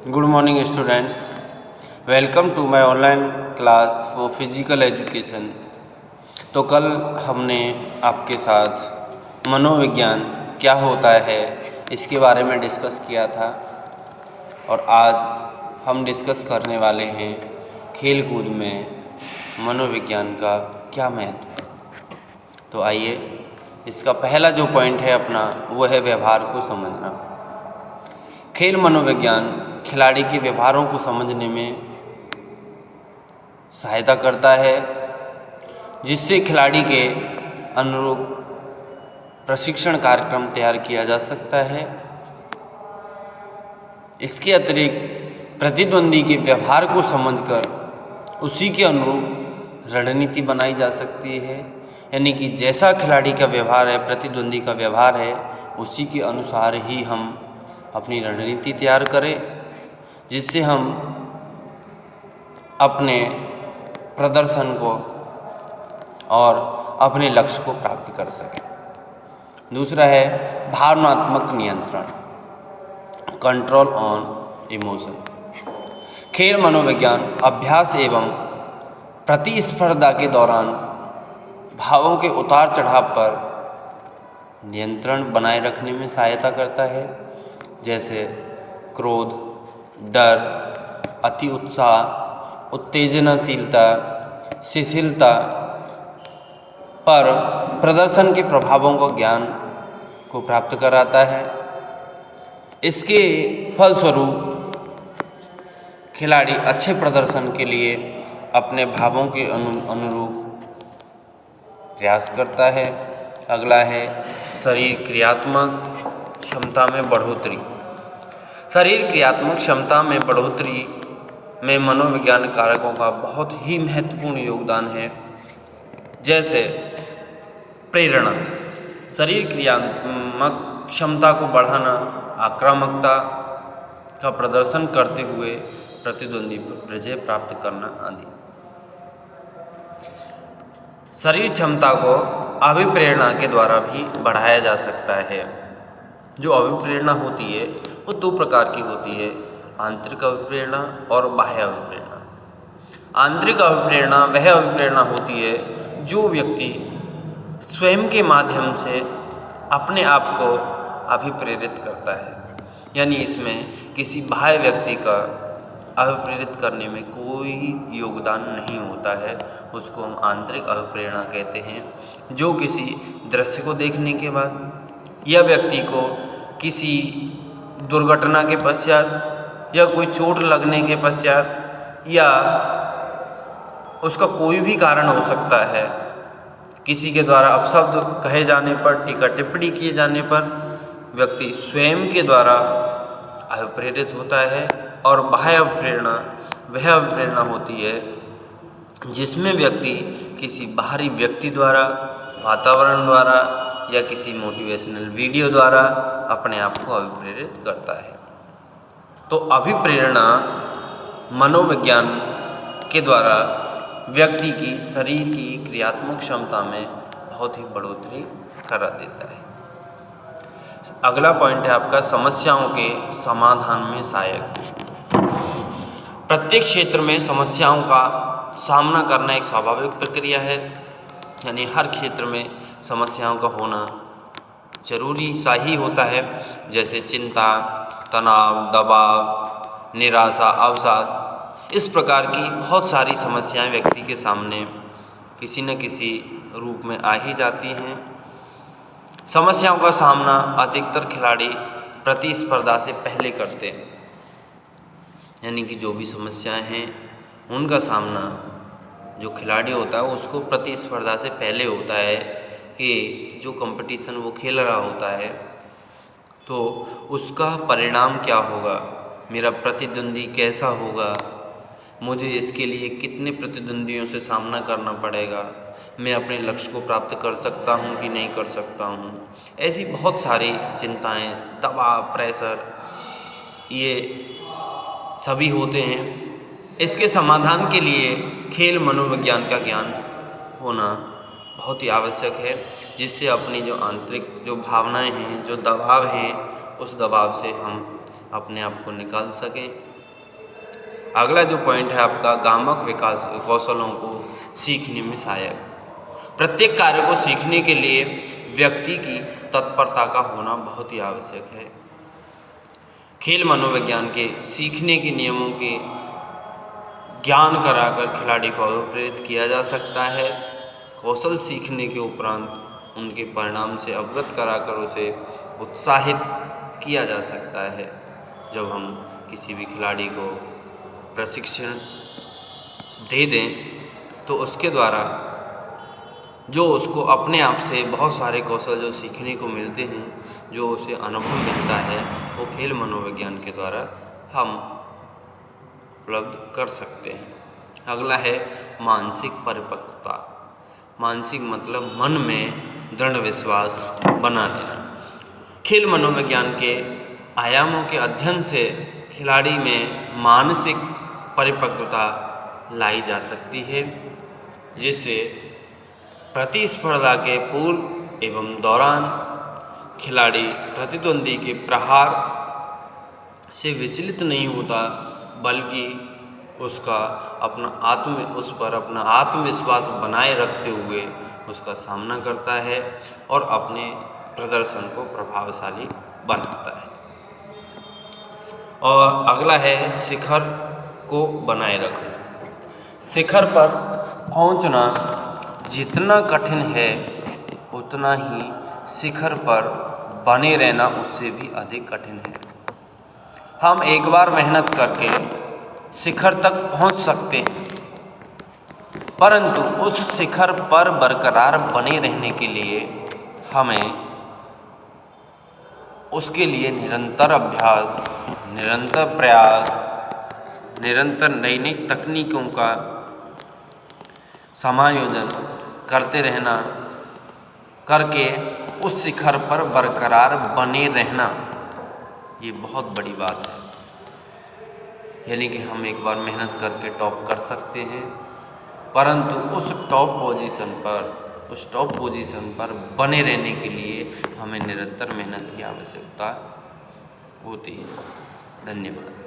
Good morning student, welcome to my online class for physical education. तो कल हमने आपके साथ मनोविज्ञान क्या होता है इसके बारे में डिस्कस किया था और आज हम डिस्कस करने वाले हैं खेल कूद में मनोविज्ञान का क्या महत्व है। तो आइए, इसका पहला जो पॉइंट है अपना वो है व्यवहार को समझना। खेल मनोविज्ञान खिलाड़ी के व्यवहारों को समझने में सहायता करता है, जिससे खिलाड़ी के अनुरूप प्रशिक्षण कार्यक्रम तैयार किया जा सकता है। इसके अतिरिक्त प्रतिद्वंदी के व्यवहार को समझकर उसी के अनुरूप रणनीति बनाई जा सकती है, यानी कि जैसा खिलाड़ी का व्यवहार है, प्रतिद्वंदी का व्यवहार है, उसी के अनुसार ही हम अपनी रणनीति तैयार करें, जिससे हम अपने प्रदर्शन को और अपने लक्ष्य को प्राप्त कर सकें। दूसरा है भावनात्मक नियंत्रण, कंट्रोल ऑन इमोशन। खेल मनोविज्ञान अभ्यास एवं प्रतिस्पर्धा के दौरान भावों के उतार चढ़ाव पर नियंत्रण बनाए रखने में सहायता करता है, जैसे क्रोध, डर, अति उत्साह, उत्तेजनाशीलता, शिथिलता पर प्रदर्शन के प्रभावों का ज्ञान को प्राप्त कराता है। इसके फलस्वरूप खिलाड़ी अच्छे प्रदर्शन के लिए अपने भावों के अनुरूप प्रयास करता है। अगला है शरीर क्रियात्मक क्षमता में बढ़ोतरी। शरीर क्रियात्मक क्षमता में बढ़ोतरी में मनोविज्ञान कारकों का बहुत ही महत्वपूर्ण योगदान है, जैसे प्रेरणा। शरीर क्रियात्मक क्षमता को बढ़ाना, आक्रामकता का प्रदर्शन करते हुए प्रतिद्वंदी पर विजय प्राप्त करना आदि। शरीर क्षमता को अभिप्रेरणा के द्वारा भी बढ़ाया जा सकता है। जो अभिप्रेरणा होती है वो दो प्रकार की होती है, आंतरिक अभिप्रेरणा और बाह्य अभिप्रेरणा। आंतरिक अभिप्रेरणा वह अभिप्रेरणा होती है जो व्यक्ति स्वयं के माध्यम से अपने आप को अभिप्रेरित करता है, यानी इसमें किसी बाह्य व्यक्ति का अभिप्रेरित करने में कोई योगदान नहीं होता है। उसको हम आंतरिक अभिप्रेरणा कहते हैं, जो किसी दृश्य को देखने के बाद या व्यक्ति को किसी दुर्घटना के पश्चात या कोई चोट लगने के पश्चात या उसका कोई भी कारण हो सकता है, किसी के द्वारा अपशब्द कहे जाने पर, टीका टिप्पणी किए जाने पर व्यक्ति स्वयं के द्वारा अभिप्रेरित होता है। और बाह्य अभिप्रेरणा वह अभिप्रेरणा होती है जिसमें व्यक्ति किसी बाहरी व्यक्ति द्वारा, वातावरण द्वारा या किसी मोटिवेशनल वीडियो द्वारा अपने आप को अभिप्रेरित करता है। तो अभिप्रेरणा मनोविज्ञान के द्वारा व्यक्ति की शरीर की क्रियात्मक क्षमता में बहुत ही बढ़ोतरी करा देता है। अगला पॉइंट है आपका समस्याओं के समाधान में सहायक। प्रत्येक क्षेत्र में समस्याओं का सामना करना एक स्वाभाविक प्रक्रिया है, यानी हर क्षेत्र में समस्याओं का होना जरूरी सा ही होता है, जैसे चिंता, तनाव, दबाव, निराशा, अवसाद। इस प्रकार की बहुत सारी समस्याएं व्यक्ति के सामने किसी न किसी रूप में आ ही जाती हैं। समस्याओं का सामना अधिकतर खिलाड़ी प्रतिस्पर्धा से पहले करते हैं, यानी कि जो भी समस्याएं हैं उनका सामना जो खिलाड़ी होता है उसको प्रतिस्पर्धा से पहले होता है कि जो कंपटीशन वो खेल रहा होता है तो उसका परिणाम क्या होगा, मेरा प्रतिद्वंदी कैसा होगा, मुझे इसके लिए कितने प्रतिद्वंदियों से सामना करना पड़ेगा, मैं अपने लक्ष्य को प्राप्त कर सकता हूँ कि नहीं कर सकता हूँ। ऐसी बहुत सारी चिंताएं, दबाव, प्रेशर ये सभी होते हैं। इसके समाधान के लिए खेल मनोविज्ञान का ज्ञान होना बहुत ही आवश्यक है, जिससे अपनी जो आंतरिक जो भावनाएं हैं, जो दबाव हैं, उस दबाव से हम अपने आप को निकाल सकें अगला जो पॉइंट है आपका गामक विकास कौशलों को सीखने में सहायक। प्रत्येक कार्य को सीखने के लिए व्यक्ति की तत्परता का होना बहुत ही आवश्यक है। खेल मनोविज्ञान के सीखने के नियमों के ज्ञान कराकर खिलाड़ी को अभिप्रेरित किया जा सकता है। कौशल सीखने के उपरांत उनके परिणाम से अवगत कराकर उसे उत्साहित किया जा सकता है। जब हम किसी भी खिलाड़ी को प्रशिक्षण दे दें तो उसके द्वारा जो उसको अपने आप से बहुत सारे कौशल जो सीखने को मिलते हैं, जो उसे अनुभव मिलता है, वो खेल मनोविज्ञान के द्वारा हम उपलब्ध कर सकते हैं। अगला है मानसिक परिपक्वता। मानसिक मतलब मन में दृढ़ विश्वास बना लेना। खेल मनोविज्ञान के आयामों के अध्ययन से खिलाड़ी में मानसिक परिपक्वता लाई जा सकती है, जिससे प्रतिस्पर्धा के पूर्व एवं दौरान खिलाड़ी प्रतिद्वंदी के प्रहार से विचलित नहीं होता, बल्कि उस पर अपना आत्मविश्वास बनाए रखते हुए उसका सामना करता है और अपने प्रदर्शन को प्रभावशाली बनाता है। और अगला है शिखर को बनाए रखना। शिखर पर पहुंचना जितना कठिन है, उतना ही शिखर पर बने रहना उससे भी अधिक कठिन है। हम एक बार मेहनत करके शिखर तक पहुंच सकते हैं, परंतु उस शिखर पर बरकरार बने रहने के लिए हमें उसके लिए निरंतर अभ्यास, निरंतर प्रयास, निरंतर नई नई तकनीकों का समायोजन करते रहना, करके उस शिखर पर बरकरार बने रहना, ये बहुत बड़ी बात है। यानी कि हम एक बार मेहनत करके टॉप कर सकते हैं, परंतु उस टॉप पोजीशन पर बने रहने के लिए हमें निरंतर मेहनत की आवश्यकता होती है। धन्यवाद।